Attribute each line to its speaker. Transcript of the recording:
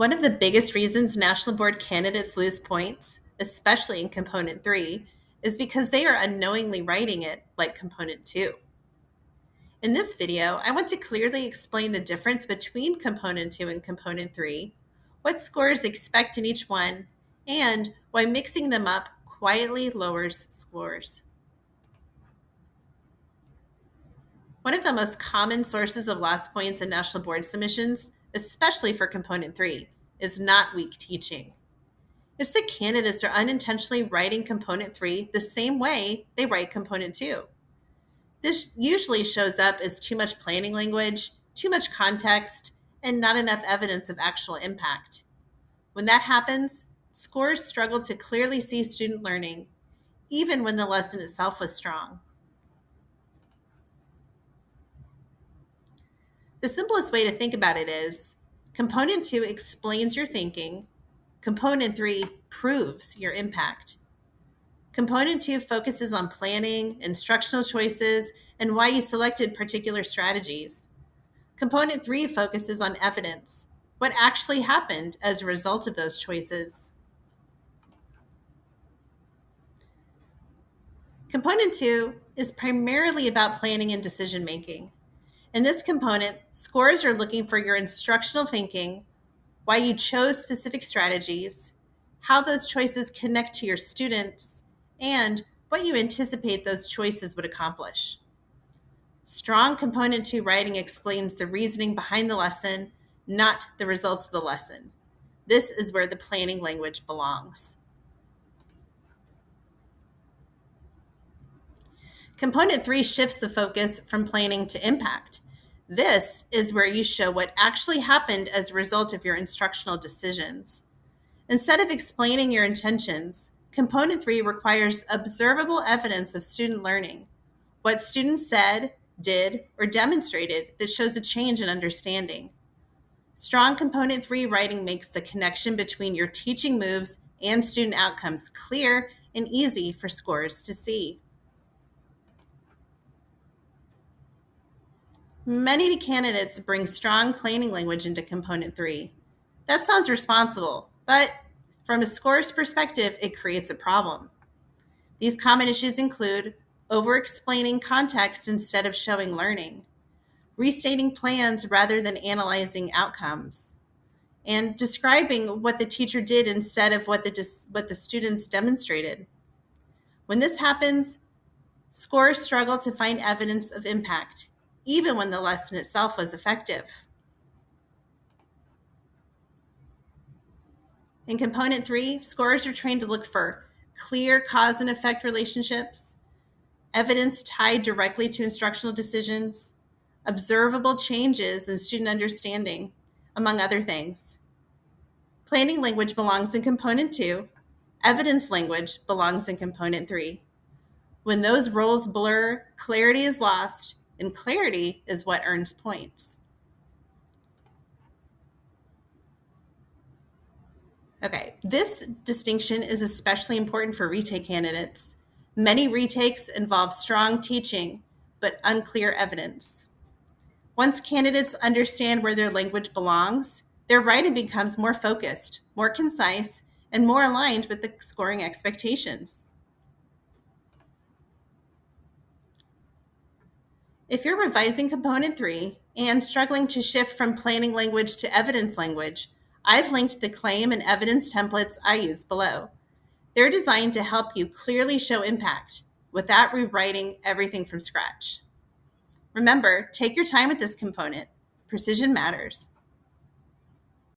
Speaker 1: One of the biggest reasons National Board candidates lose points, especially in Component 3, is because they are unknowingly writing it like Component 2. In this video, I want to clearly explain the difference between Component 2 and Component 3, what scorers expect in each one, and why mixing them up quietly lowers scores. One of the most common sources of lost points in National Board submissions, especially for Component 3, is not weak teaching. It's that candidates are unintentionally writing Component 3 the same way they write Component 2. This usually shows up as too much planning language, too much context, and not enough evidence of actual impact. When that happens, scores struggle to clearly see student learning, even when the lesson itself was strong. The simplest way to think about it is, Component 2 explains your thinking, Component 3 proves your impact. Component 2 focuses on planning, instructional choices, and why you selected particular strategies. Component 3 focuses on evidence, what actually happened as a result of those choices. Component 2 is primarily about planning and decision making. In this component, scores are looking for your instructional thinking, why you chose specific strategies, how those choices connect to your students, and what you anticipate those choices would accomplish. Strong Component 2 writing explains the reasoning behind the lesson, not the results of the lesson. This is where the planning language belongs. Component 3 shifts the focus from planning to impact. This is where you show what actually happened as a result of your instructional decisions. Instead of explaining your intentions, Component 3 requires observable evidence of student learning, what students said, did, or demonstrated that shows a change in understanding. Strong Component 3 writing makes the connection between your teaching moves and student outcomes clear and easy for scorers to see. Many candidates bring strong planning language into Component 3. That sounds responsible, but from a scorer's perspective, it creates a problem. These common issues include over-explaining context instead of showing learning, restating plans rather than analyzing outcomes, and describing what the teacher did instead of what the students demonstrated. When this happens, scorers struggle to find evidence of impact, even when the lesson itself was effective. In Component 3, scorers are trained to look for clear cause and effect relationships, evidence tied directly to instructional decisions, observable changes in student understanding, among other things. Planning language belongs in Component 2. Evidence language belongs in Component 3. When those roles blur, clarity is lost, and clarity is what earns points. Okay, this distinction is especially important for retake candidates. Many retakes involve strong teaching, but unclear evidence. Once candidates understand where their language belongs, their writing becomes more focused, more concise, and more aligned with the scoring expectations. If you're revising Component 3 and struggling to shift from planning language to evidence language, I've linked the claim and evidence templates I use below. They're designed to help you clearly show impact without rewriting everything from scratch. Remember, take your time with this component. Precision matters.